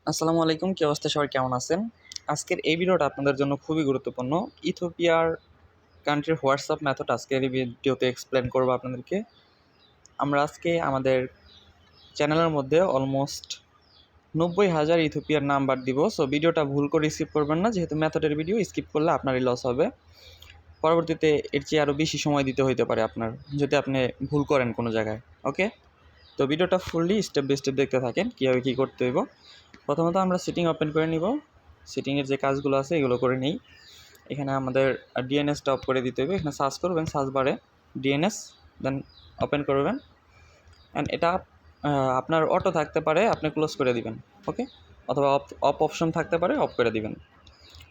আসসালামু আলাইকুম, কি অবস্থা? সবাই কেমন আছেন? আজকের এই ভিডিওটা আপনাদের জন্য খুবই গুরুত্বপূর্ণ। ইথিওপিয়ার কান্ট্রির হোয়াটসঅ্যাপ মেথড আজকের এই ভিডিওতে এক্সপ্লেন করবো আপনাদেরকে। আমরা আজকে আমাদের চ্যানেলের মধ্যে অলমোস্ট 90,000 ইথিওপিয়ার নাম্বার দিব। সো ভিডিওটা ভুল করে স্কিপ করবেন না, যেহেতু মেথডের ভিডিও স্কিপ করলে আপনারই লস হবে। পরবর্তীতে এর চেয়ে আরও বেশি সময় দিতে হইতে পারে আপনার, যদি আপনি ভুল করেন কোনো জায়গায়। ওকে, তো ভিডিওটা ফুললি স্টেপ বাই স্টেপ দেখতে থাকেন কীভাবে কী করতে হইব। প্রথমত আমরা সেটিং ওপেন করে নিব। সেটিংয়ের যে কাজগুলো আছে এগুলো করে নিই। এখানে আমাদের ডিএনএসটা অফ করে দিতে হবে। এখানে সার্চ করবেন, সার্চ বারে ডিএনএস, দেন ওপেন করবেন। অ্যান্ড এটা আপনার অটো থাকতে পারে, আপনি ক্লোজ করে দিবেন। ওকে, অথবা অফ অপশন থাকতে পারে, অফ করে দিবেন।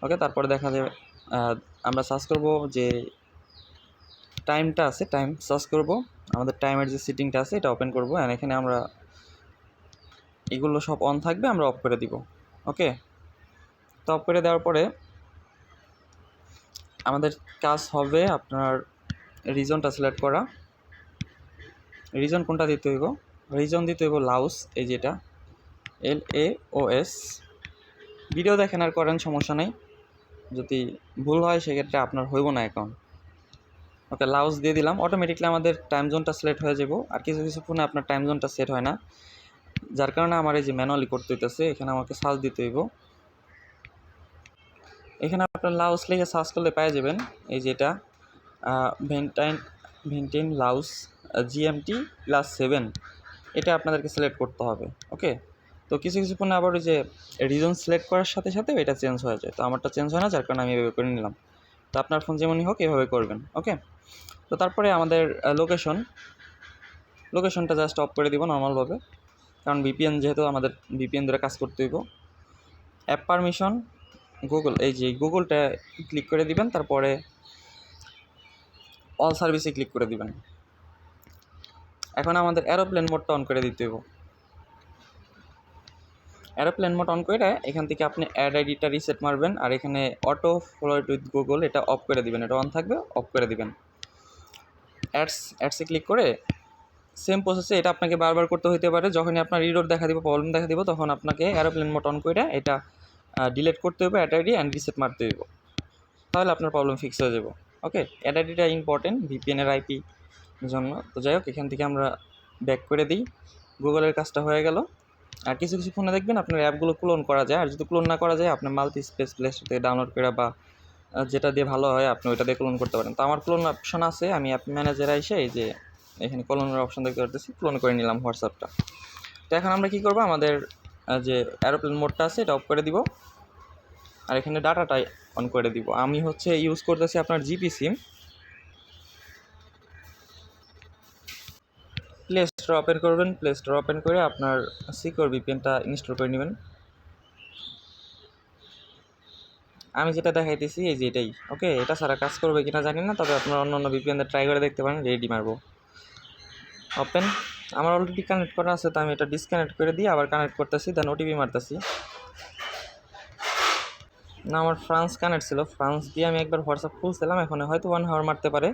ওকে, তারপরে দেখা যাবে আমরা সার্চ করব যে টাইমটা আছে, টাইম সার্চ করব। আমাদের টাইমের যে সেটিংটা আছে এটা ওপেন করব। অ্যান্ড এখানে আমরা এগুলো সব অন থাকবে, আমরা অফ করে দিব। ওকে, তো অফ করে দেওয়ার পরে আমাদের কাজ হবে আপনার রিজনটা সিলেক্ট করা। রিজন কোনটা দিতে হইব? রিজন দিতে হইব লাউস, এই যেটা LAOS। ভিডিও দেখেন আর করেন, সমস্যা নেই। যদি ভুল হয় সেক্ষেত্রে আপনার হইব না এখন। ওকে, লাউস দিয়ে দিলাম। অটোমেটিকলি আমাদের টাইম জোনটা সিলেক্ট হয়ে যাব। আর কিছু কিছু ফোনে আপনার টাইম জোনটা সেট হয় না, যার কারণে আমার এই যে ম্যানুয়ালি করতে হইতেছে। এখানে আমাকে সার্চ দিতে হইব। এখানে আপনার লাউস লিখে সার্চ করলে পেয়ে যাবেন। এই যেটা ভেন্টাইন লাউস GMT+7, এটা আপনাদেরকে সিলেক্ট করতে হবে। ওকে, তো কিছু কিছু ফোনে আবার ওই যে রিজন সিলেক্ট করার সাথে সাথে এটা চেঞ্জ হয়ে যায়। তো আমারটা চেঞ্জ হয় না, যার কারণে আমি এভাবে করে নিলাম। তো আপনার ফোন যেমনই হোক এভাবে করবেন। ওকে, তো তারপরে আমাদের লোকেশনটা জাস্ট অফ করে দিব নর্মালভাবে, কারণ ভিপিএন যেহেতু আমাদের ভিপিএন ধরে কাজ করতে হইব। অ্যাপ পারমিশন গুগল, এই যে গুগলটা ক্লিক করে দিবেন, তারপরে অল সার্ভিসে ক্লিক করে দিবেন। এখন আমাদের এরোপ্লেন মোডটা অন করে দিতে হবে। এরোপ্লেন মোড অন করে এখান থেকে আপনি অ্যাড আইডিটা রিসেট মারবেন, আর এখানে অটো ফলোড উইথ গুগল এটা অফ করে দিবেন। এটা অন থাকবে, অফ করে দিবেন। অ্যাডসে ক্লিক করে সেম প্রসেসে এটা আপনাকে বারবার করতে হতে পারে। যখনই আপনার ইরর দেখা দিব, প্রবলেম দেখা দিব, তখন আপনাকে এরোপ্লেন মোড অন করে এটা ডিলিট করতে হবে, অ্যাড আইডি অ্যান্ড রিসেট মারতে হবে। তাহলে আপনার প্রবলেম ফিক্স হয়ে যাব। ওকে, অ্যাড আইডিটা ইম্পর্টেন্ট ভিপিএনের আইপি জন্য। তো যাই হোক, এখান থেকে আমরা ব্যাক করে দিই। গুগলের কাজটা হয়ে গেল। আর কিছু কিছু ফোনে দেখবেন আপনার অ্যাপগুলো ক্লোন করা যায়। আর যদি ক্লোন না করা যায়, আপনি মাল্টি স্পেস প্লে স্টোর থেকে ডাউনলোড করে বা যেটা দিয়ে ভালো হয় আপনি ওইটা দিয়ে ক্লোন করতে পারেন। তো আমার ক্লোন অপশন আছে, আমি অ্যাপ ম্যানেজারে এসে এই যে এখানে ক্লোনের অপশন দেখতে পারতেছি, ক্লোন করে নিলাম হোয়াটসঅ্যাপটা। তো এখন আমরা কী করবো, আমাদের যে এরোপ্লেন মোডটা আছে এটা অফ করে দিব, আর এখানে ডাটাটাই অন করে দিব। আমি ইউজ করতেছি আপনার জিপি সিম। প্লে স্টোর ওপেন করবেন, প্লে স্টোর ওপেন করে আপনার সিকিউর ভিপিএনটা ইনস্টল করে নেবেন। আমি যেটা দেখাইতেছি এই যে এটাই। ওকে, এটা ছাড়া কাজ করবে কিনা জানি না, তবে আপনার অন্য অন্য ভিপিএন ট্রাই করে দেখতে পারেন। রেডি মারবো, ওপেন। আমার অলরেডি কানেক্ট করা আছে, তো আমি এটা ডিসকানেক্ট করে দিয়ে আবার কানেক্ট করতেছি, দেন ওটিপি মারতেছি। না, আমার ফ্রান্স কানেক্ট ছিল, ফ্রান্স দিয়ে আমি একবার হোয়াটসঅ্যাপ খুলছিলাম। এখন হয়তো 1 আওয়ার মারতে পারে।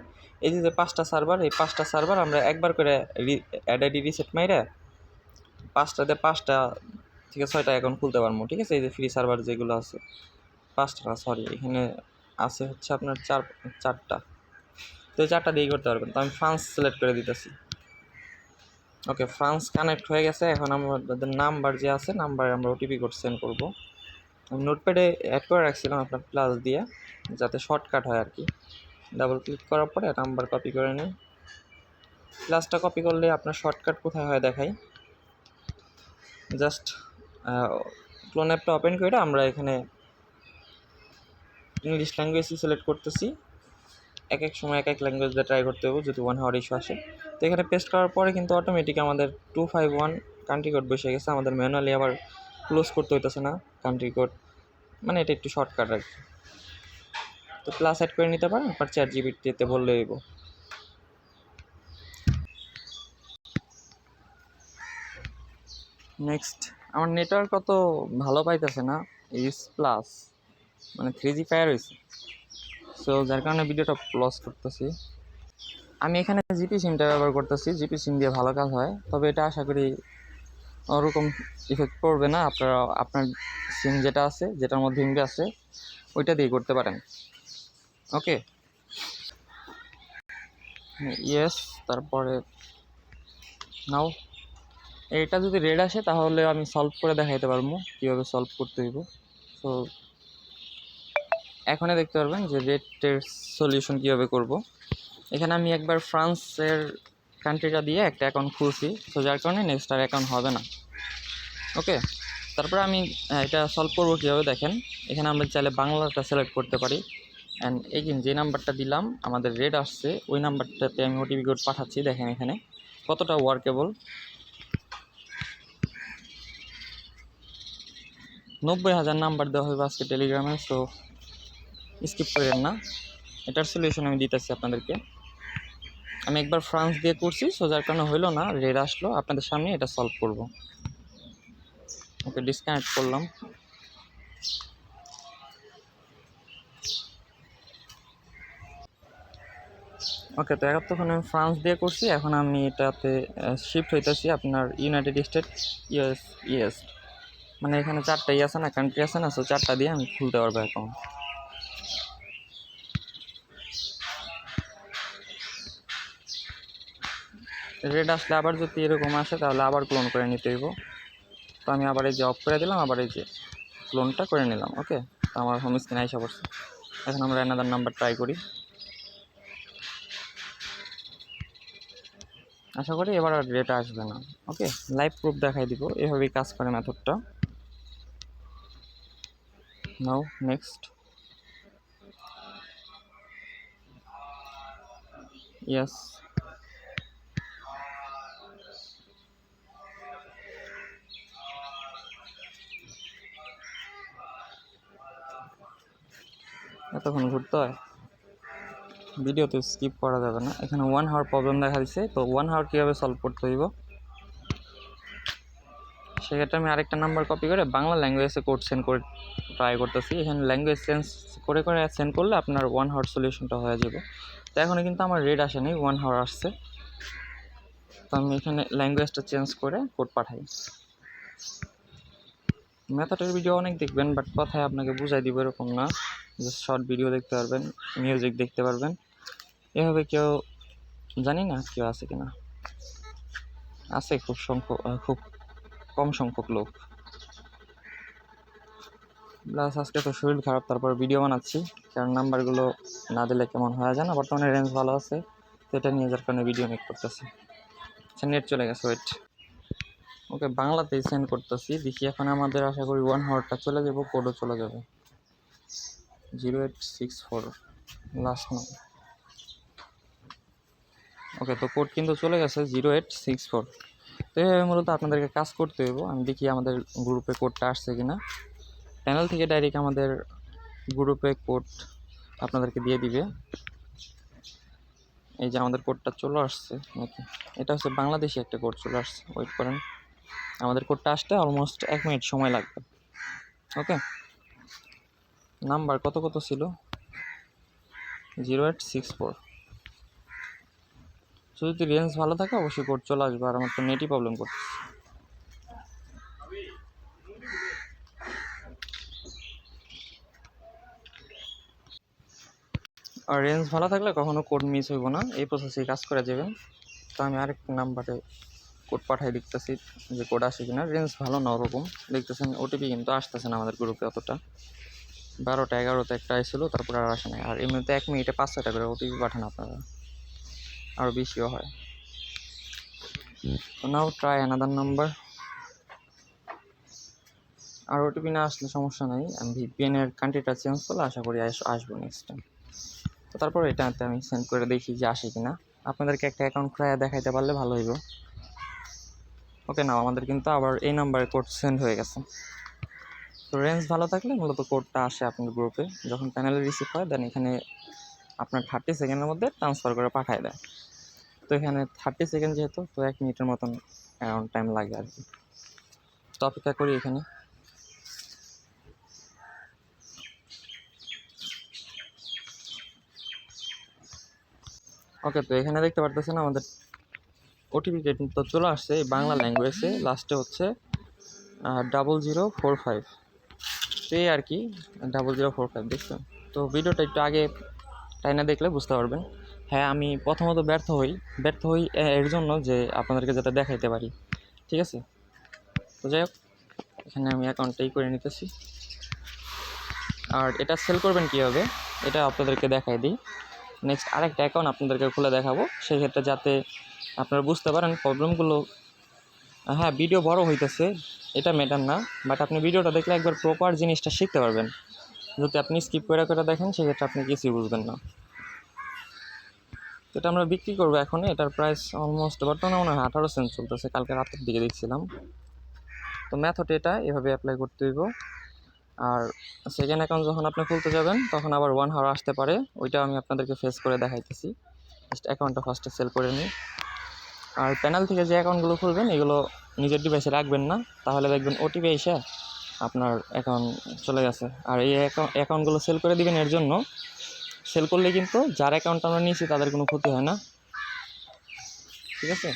এই যে 5টা সার্ভার, এই 5টা সার্ভার আমরা একবার করে অ্যাড আইডি রিসেট মাইরে 5টাতে 5টা থেকে 6টা অ্যাকাউন্ট খুলতে পারবো। ঠিক আছে, এই যে ফ্রি সার্ভার যেগুলো আছে, 5টা না, সরি, এখানে আছে আপনার 4টা। তো এই 4টা দিয়েই করতে পারবেন। তো আমি ফ্রান্স সিলেক্ট করে দিতেছি। ওকে, ফ্রান্স কানেক্ট হয়ে গেছে। এখন আমাদের নাম্বার যে আছে, নাম্বারে আমরা ওটিপি কোড সেন্ড করবো। আমি নোটপ্যাডে অ্যাড করে রাখছিলাম আপনার প্লাস দিয়ে, যাতে শর্টকাট হয় আর কি। ডাবল ক্লিক করার পরে নাম্বার কপি করে নিই। প্লাসটা কপি করলে আপনার শর্টকাট কোথায় হয় দেখাই। জাস্ট ক্লোন অ্যাপটা ওপেন করে আমরা এখানে ইংলিশ ল্যাঙ্গুয়েজ সিলেক্ট করতেছি। এক এক সময় এক এক ল্যাঙ্গুয়েজ দিয়ে ট্রাই করতে হবে যদি 1 আওয়ার ইস্যু আসে। তো এখানে পেস্ট করার পরে কিন্তু অটোমেটিক আমাদের 251 কান্ট্রি কোড বসে গেছে। আমাদের ম্যানুয়ালি আবার ক্লোজ করতে হইতেছে না কান্ট্রি কোড, মানে এটা একটু শর্টকাট আর কি। তো প্লাস অ্যাড করে নিতে পারেন, আপনার ChatGPT-তে বললে হইব। নেক্সট, আমার নেটওয়ার্ক অত ভালো পাইতেছে না, প্লাস মানে 3G ফায়ার হয়েছে। সো যার কারণে ভিডিওটা লস করতেছি। আমি এখানে জিপি সিমটা ব্যবহার করতেছি, জিপি সিম দিয়ে ভালো কাজ হয়, তবে এটা আশা করি ওরকম ইফেক্ট পড়বে না। আপনারা আপনার সিম যেটা আছে, যেটার মধ্যে এমবি আছে, ওইটা দিয়ে করতে পারেন। ওকে, ইয়েস। তারপরে নাও এটা যদি রেড আসে তাহলে আমি সলভ করে দেখাইতে পারবো কীভাবে সলভ করতে হইব। সো এখনই দেখতে পারবেন যে রেডের সলিউশন কীভাবে করব। এখানে আমি একবার ফ্রান্সের কান্ট্রিটা দিয়ে একটা অ্যাকাউন্ট খুলছি, সো যার কারণে নেক্সট আর অ্যাকাউন্ট হবে না। ওকে, তারপরে আমি এটা সলভ করবো কীভাবে দেখেন। এখানে আমরা চাইলে বাংলাটা সিলেক্ট করতে পারি, অ্যান্ড এই যে নাম্বারটা দিলাম আমাদের রেড আসছে, ওই নাম্বারটাতে আমি ওটিপি কোড পাঠাচ্ছি। দেখেন এখানে কতটা ওয়ার্কেবল। 90,000 নাম্বার দেওয়া হবে আজকে টেলিগ্রামে, সো স্কিপ করেন না। এটার সলিউশন আমি দিতেছি আপনাদেরকে। আমি একবার ফ্রান্স দিয়ে করছি, সো যার কারণে হইলো না, রেড আসলো। আপনাদের সামনে এটা সলভ করব। ওকে, ডিসকানেক্ট করলাম। ওকে, তো তখন আমি ফ্রান্স দিয়ে করছি, এখন আমি এটাতে শিফট হইতেছি আপনার ইউনাইটেড স্টেট, ইউএস। মানে এখানে 4টাই আছে না, কান্ট্রি আছে না, সো 4টা দিয়ে আমি খুলতে পারবো অ্যাকাউন্ট। রেড আসলে আবার যদি এরকম আসে তাহলে আবার ক্লোন করে নিতে হইব। তো আমি আবার এই যে অফ করে দিলাম, আবার এই যে ক্লোনটা করে নিলাম। ওকে, তো আমার হোম স্ক্রিন আইসা পড়ছে। এখন আমরা অ্যানাদার নাম্বার ট্রাই করি। আশা করি এবার আর রেট আসবে না। ওকে, লাইভ প্রুফ দেখাই দিব, এভাবেই কাজ করে মেথডটা। নাও নেক্সট, ইয়েস। এতক্ষণ ঘুরতে হয়, ভিডিওতে স্কিপ করা যাবে না। এখানে 1 হাওয়ার প্রবলেম দেখা দিচ্ছে, তো 1 হাওয়ার কীভাবে সলভ করতে হইব সেক্ষেত্রে আমি আরেকটা নাম্বার কপি করে বাংলা ল্যাঙ্গুয়েজে কোড সেন্ড করে ট্রাই করতেছি। এখানে ল্যাঙ্গুয়েজ চেঞ্জ করে সেন্ড করলে আপনার 1 হাওয়ার সলিউশনটা হয়ে যাবে। তো এখনও কিন্তু আমার রেড আসেনি, 1 হাওয়ার আসছে। তো আমি এখানে ল্যাঙ্গুয়েজটা চেঞ্জ করে কোড পাঠাই। মেথডের ভিডিও অনেক দেখবেন, বাট কথায় আপনাকে বুঝাই দিব এরকম না। জাস্ট শর্ট ভিডিও দেখতে পারবেন, মিউজিক দেখতে পারবেন। এভাবে কেউ জানি না কেউ আছে কিনা, আছে খুব কম সংখ্যক লোক। প্লাস আজকে তো শরীর খারাপ, তারপর ভিডিও বানাচ্ছি, কারণ নাম্বারগুলো না দিলে কেমন হয়ে যায় না। বর্তমানে রেঞ্জ ভালো আছে, তো এটা নিয়ে যার কারণে ভিডিও মেক করতেছি। আচ্ছা, নেট চলে গেছে, ওয়েট। ওকে, বাংলাতেই সেন্ড করতেছি, দেখি এখন আমাদের আশা করি 1 হাওয়ারটা চলে যাবো, কোডও চলে যাবে। 0864 লাস্ট নাম। ওকে, তো কোড কিন্তু চলে গেছে 0864। তো এইভাবে মূলত আপনাদেরকে কাজ করতে হইব। আমি দেখি আমাদের গ্রুপে কোডটা আসছে কিনা। প্যানেল থেকে ডাইরেক্ট আমাদের গ্রুপে কোড আপনাদেরকে দিয়ে দিবে। এই যে আমাদের কোডটা চলে আসছে নাকি, এটা হচ্ছে বাংলাদেশি একটা কোড চলে আসছে। ওয়েট করেন, আমাদের কোডটা আসতে অলমোস্ট 1 মিনিট সময় লাগবে। ওকে, নাম্বার কত কত ছিল? 0864। যদি রেঞ্জ ভালো থাকে অবশ্যই কোড চলে আসবে। আর আমার তো নেটই প্রবলেম করতেছে। আর রেঞ্জ ভালো থাকলে কখনো কোড মিস হইব না, এই প্রসেসেই কাজ করে যাবেন। তো আমি আরেকটা নাম্বারে কোড পাঠাই দেখতেছি যে কোড আসে কিনা। রেঞ্জ ভালো না ওরকম, দেখতেছেন ওটিপি কিন্তু আসতেছে না আমাদের গ্রুপে অতটা। 12টা 11তে একটা আসছিলো, তারপর আর আসে না। আর এমনিতে 1 মিনিটে 5-6টা করে ওটিপি পাঠান আপনারা, আরও বেশিও হয়। তো নাও ট্রাই অ্যানাদার নাম্বার। আর ওটিপি না আসলে সমস্যা নাই, আমি ভিপিএনের কান্ট্রিটা চেঞ্জ করলে আশা করি আসবো নেক্সট টাইম। তো তারপর এটাতে আমি সেন্ড করে দেখি যে আসে কিনা। আপনাদেরকে একটা অ্যাকাউন্ট খুলে দেখাইতে পারলে ভালো হইব। ওকে, নাও আমাদের কিন্তু আবার এই নাম্বারে কোড সেন্ড হয়ে গেছে। তো রেঞ্জ ভালো থাকলে মূলত কোডটা আসে আপনার গ্রুপে, যখন প্যানেলে রিসিভ হয় দেন এখানে আপনার 30 সেকেন্ডের মধ্যে ট্রান্সফার করে পাঠায় দেয়। তো এখানে 30 সেকেন্ড যেহেতু, তো 1 মিনিটের মতন অ্যারাউন্ড টাইম লাগে আর কি। তো অপেক্ষা করি এখানে। ওকে, তো এখানে দেখতে পারতেছেন আমাদের ওটিপি কিন্তু চলে আসছে এই বাংলা ল্যাঙ্গুয়েজে, লাস্টে হচ্ছে 0045। তো এই আর কি 0045 দেখছেন। তো ভিডিওটা একটু আগে টাইনা দেখলে বুঝতে পারবেন। হ্যাঁ, আমি প্রথমত ব্যর্থ হই এর জন্য যে আপনাদেরকে যাতে দেখাইতে পারি, ঠিক আছে। তো যাই হোক, এখানে আমি অ্যাকাউন্টটাই করে নিতেছি। আর এটা সেল করবেন কীভাবে এটা আপনাদেরকে দেখাই দিই। নেক্সট আরেকটা অ্যাকাউন্ট আপনাদেরকে খুলে দেখাবো, সেই ক্ষেত্রে যাতে আপনারা বুঝতে পারেন প্রবলেমগুলো। হ্যাঁ, ভিডিও বড় হইতেছে, এটা ম্যাটার না, বাট আপনি ভিডিওটা দেখলে একবার প্রপার জিনিসটা শিখতে পারবেন। যদি আপনি স্কিপ করে দেখেন সেক্ষেত্রে আপনি কিছুই বুঝবেন না। তো এটা আমরা বিক্রি করবো এখন। এটার প্রাইস অলমোস্ট বর্তমানে মনে হয় 18 সেন্ট চলতেছে, কালকে রাতের দিকে দেখছিলাম। তো মেথড এটা এভাবে অ্যাপ্লাই করতে হইব। আর সেকেন্ড অ্যাকাউন্ট যখন আপনি খুলতে যাবেন তখন আবার 1 আওয়ার আসতে পারে, ওইটা আমি আপনাদেরকে ফেস করে দেখাইতেছি। জাস্ট অ্যাকাউন্টটা ফার্স্টে সেল করে নিই। আর প্যানেল থেকে যে অ্যাকাউন্টগুলো খুলবেন এগুলো নিজের ডিভাইসে রাখবেন না, তাহলে দেখবেন ওটিপি এসে আপনার অ্যাকাউন্ট চলে গেছে। আর এই অ্যাকাউন্টগুলো সেল করে দিবেন, এর জন্য সেল করলে কিন্তু যার অ্যাকাউন্ট আমরা নিয়েছি তাদের কোনো ক্ষতি হয় না, ঠিক আছে।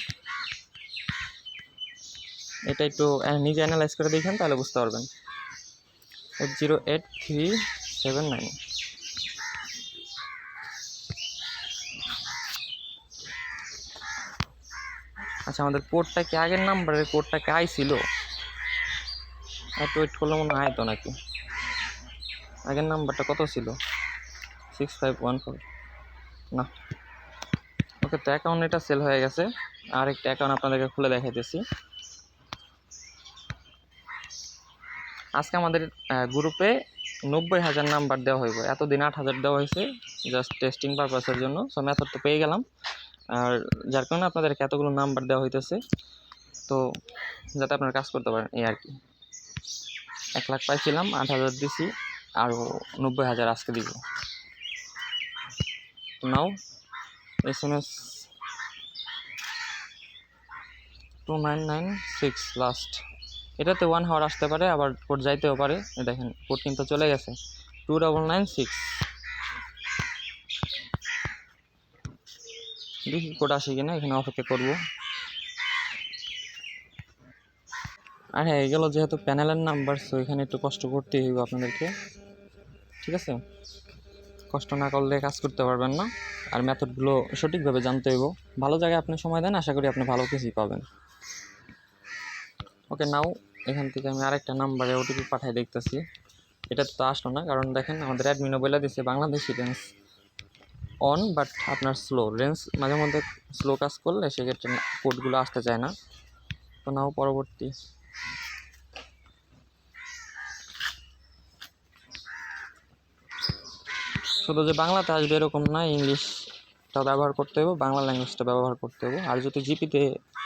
এটা একটু নিজে অ্যানালাইজ করে দেখেন, তাহলে বুঝতে পারবেন। 808379। আচ্ছা, আমাদের কোডটা কি আগের নাম্বারের কোডটা কি আইছিল? একটু ওয়েট করলে মনে হয় আইতো নাকি। আগের নাম্বারটা কত ছিল? 6514 না। ওকে, তো অ্যাকাউন্ট এটা সেল হয়ে গেছে। আর একটা অ্যাকাউন্ট আপনাদেরকে খুলে দেখাইতেছি। আজকে আমাদের গ্রুপে 90,000 নাম্বার দেওয়া হইব। এতদিন 8,000 দেওয়া হয়েছে জাস্ট টেস্টিং পারপাসের জন্য। সো মেথড তো পেয়ে গেলাম, আর যার কারণে আপনাদেরকে এতগুলো নাম্বার দেওয়া হইতেছে, তো যাতে আপনারা কাজ করতে পারেন এই আর কি। 1 লাখ পাইছিলাম, 8,000 দিছি, আরও 90,000 আজকে দিব। নাও SMS 2996 লাস্ট। এটাতে 1 আওয়ার আসতে পারে, আবার কোড যাইতেও পারে। দেখেন কোড কিন্তু চলে গেছে 2996। দেখি কোড আসে কিনা, এখানে অপেক্ষা করবো। আর হ্যাঁ, এগুলো যেহেতু প্যানেলের নাম্বার, সো এখানে একটু কষ্ট করতেই হইব আপনাদেরকে, ঠিক আছে। কষ্ট না করলে কাজ করতে পারবেন না, আর মেথডগুলো সঠিকভাবে জানতে হইব। ভালো জায়গায় আপনি সময় দেন, আশা করি আপনি ভালো কিছুই পাবেন। ওকে, নাও এখান থেকে আমি আরেকটা নাম্বারে ওটিপি পাঠাই দেখতেছি। এটা তো আসলো না, কারণ দেখেন আমাদের অ্যাডমিনও বলে দিচ্ছে বাংলাদেশি রেঞ্জ অন, বাট আপনার স্লো রেঞ্জ মাঝে মধ্যে স্লো কাজ করলে সেক্ষেত্রে কোডগুলো আসতে চায় না। তো নাও পরবর্তী। শুধু যে বাংলাতে আসবে এরকম না, ইংলিশটা ব্যবহার করতে হবে, বাংলা ল্যাঙ্গুয়েজটা ব্যবহার করতে হবে। আর যদি জিপিতে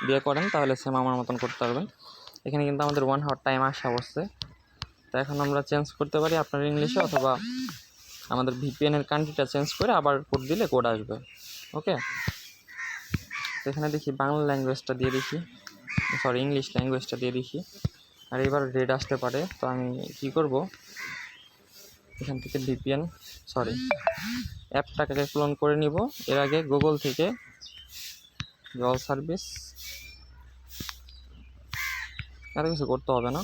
দিয়ে করেন তাহলে সেম আমার মতন করতে পারবেন। এখানে কিন্তু আমাদের 1 আওয়ার টাইম আসা বসছে। তো এখন আমরা চেঞ্জ করতে পারি আপনার ইংলিশে, অথবা আমাদের ভিপিএনের কান্ট্রিটা চেঞ্জ করে আবার কোড দিলে কোড আসবে। ওকে, তো এখানে দেখি বাংলা ল্যাঙ্গুয়েজটা দিয়ে দেখি, সরি ইংলিশ ল্যাঙ্গুয়েজটা দিয়ে দেখি। আর এবার রেড আসতে পারে, তো আমি কি করব, এখান থেকে ভিপিএন অ্যাপটাকে ক্লোন করে নিব। এর আগে গুগল থেকে জল সার্ভিস, এত কিছু করতে হবে না।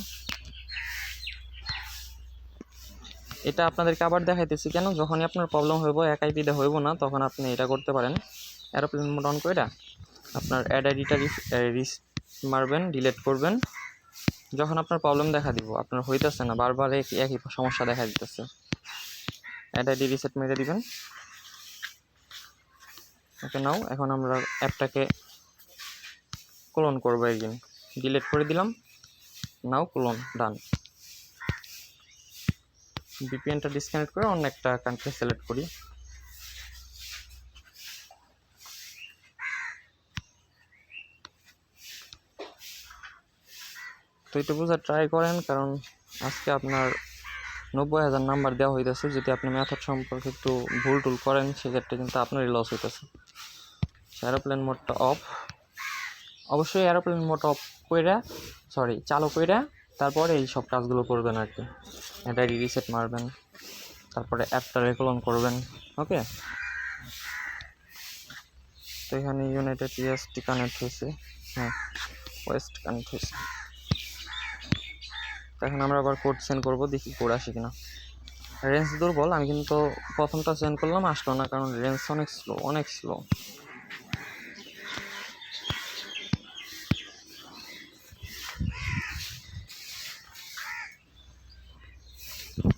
এটা আপনাদেরকে আবার দেখাইতেছি কেন, যখনই আপনার প্রবলেম হইব, এক আইপিতে হইব না, তখন আপনি এটা করতে পারেন। এরোপ্লেন মোড অন করে আপনার অ্যাড আইডিটা মারবেন, ডিলিট করবেন। যখন আপনার প্রবলেম দেখা দিব, আপনার হইতেছে না, বারবার একই সমস্যা দেখা দিতেছে, অ্যাড আইডি রিসেট মেরে দিবেন। ওকে, নাও এখন আমরা অ্যাপটাকে ক্লোন করবো একদিন, ডিলিট করে দিলাম। নাও ক্লোন ডান। ভিপিএনটা ডিসকানেক্ট করে অন্য একটা কান্ট্রি সিলেক্ট করি। তো একটু বোঝার ট্রাই করেন, কারণ আজকে আপনার 90,000 নাম্বার দেওয়া হইতেছে। যদি আপনি মেথড সম্পর্কে একটু ভুল টুল করেন সেক্ষেত্রে কিন্তু আপনারই লস হইতেছে। এরোপ্লেন মোডটা অফ, অবশ্যই এরোপ্লেন মোড অফ কইরা চালু কইরা তারপরে এই সব কাজগুলো করবেন আর কি। এটা রিসেট মারবেন, তারপরে অ্যাপটা রেকলন করবেন। ওকে, তো এখানে ইউনাইটেড ইএসটি কানেক্ট হয়েছে, হ্যাঁ ওয়েস্ট কানেক্ট হয়েছে। তো এখন আমরা আবার কোড সেন্ড করবো, দেখি কোড আসে কিনা। রেঞ্জ দুর্বল, আমি কিন্তু প্রথমটা সেন্ড করলাম আসলো না, কারণ রেঞ্জ অনেক স্লো, অনেক স্লো।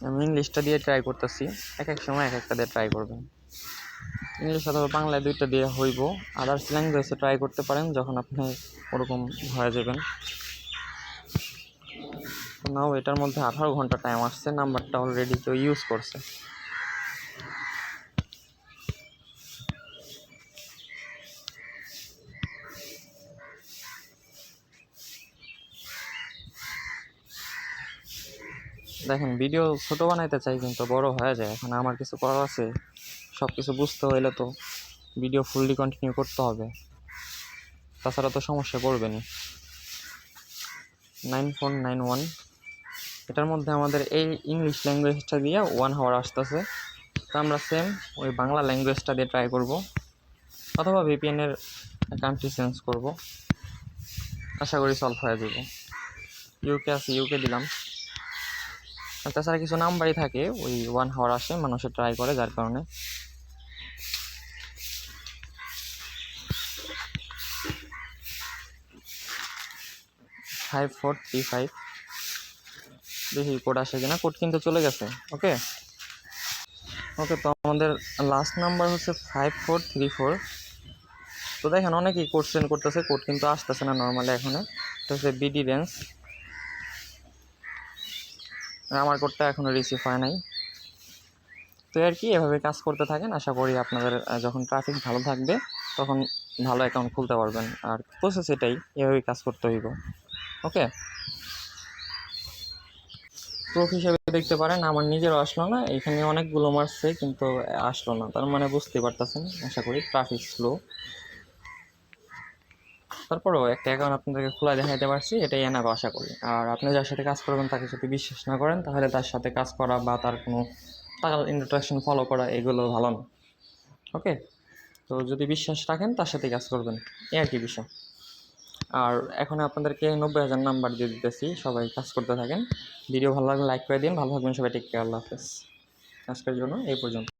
আমি ইংলিশটা দিয়ে ট্রাই করতেছি, এক এক সময় এক একটা দিয়ে ট্রাই করবেন। ইংলিশ অথবা বাংলায় দুইটা দিয়ে হইব, আদার্স ল্যাঙ্গুয়েজে ট্রাই করতে পারেন যখন আপনি ওরকম হয়ে যাবেন। তো নাও এটার মধ্যে 18 ঘন্টা টাইম আসছে, নাম্বারটা অলরেডি কেউ ইউজ করছে। দেখেন ভিডিও ছোট বানাইতে চাই কিন্তু বড় হয়ে যায়, এখন আমার কিছু করার আছে, সব কিছু বুঝতে হইলে তো ভিডিও ফুললি কন্টিনিউ করতে হবে, তাছাড়া তো সমস্যা পড়বেনি। 9491, এটার মধ্যে আমাদের এই ইংলিশ ল্যাঙ্গুয়েজটা দিয়ে 1 আওয়ার আসতেছে। তো আমরা সেম ওই বাংলা ল্যাঙ্গুয়েজটা দিয়ে ট্রাই করব, অথবা ভিপিএনের কান্ট্রি চেঞ্জ করব, আশা করি সলভ হয়ে যাব। ইউকে আছে, ইউকে দিলাম। তাছাড়া কিছু নাম্বারই থাকে ওই 1 আওয়ার আসে, মানুষে ট্রাই করে, যার কারণে। ফাইভ 435, দেখি কোড আসে কিনা। কোড কিন্তু চলে গেছে। ওকে ওকে, তো আমাদের লাস্ট নাম্বার হচ্ছে 5434। তো দেখেন অনেকেই কোড সেন্ড করতেছে, কোড কিন্তু আসতেছে না নর্মালি এখনো। এটা হচ্ছে বিডি রেঞ্জ, আমার কোডটা এখনো রিসিভ হয় নাই। তো আর কি, এভাবে কাজ করতে থাকেন, আশা করি আপনাদের যখন ট্রাফিক ভালো থাকবে তখন ভালো অ্যাকাউন্ট খুলতে পারবেন। আর প্রসেস এটাই, এভাবেই কাজ করতে হইব। ওকে, প্রুফ হিসেবে দেখতে পারেন আমার নিজেরও আসলো না, এখানে অনেকগুলো মারছে কিন্তু আসলো না, তার মানে বুঝতে পারতেছেন আশা করি ট্রাফিক স্লো। তারপরেও একটা অ্যাকাউন্ট আপনাদেরকে খোলা দেখাইতে পারছি, এটাই এনাফ আশা করি। আর আপনি যার সাথে কাজ করবেন তাকে যদি বিশ্বাস না করেন, তাহলে তার সাথে কাজ করা বা তার কোনো টাকার ইন্ট্রোডাকশন ফলো করা এগুলো ভালো না। ওকে, তো যদি বিশ্বাস রাখেন তার সাথে কাজ করবেন, এই আর কি বিষয়। আর এখন আপনাদেরকে 90,000 নাম্বার দিয়ে দিতেছি, সবাই কাজ করতে থাকেন। ভিডিও ভালো লাগলে লাইক করে দিন, ভালো থাকবেন সবাই, টেক কেয়ার, আল্লাহ হাফেজ। আজকের জন্য এই পর্যন্ত।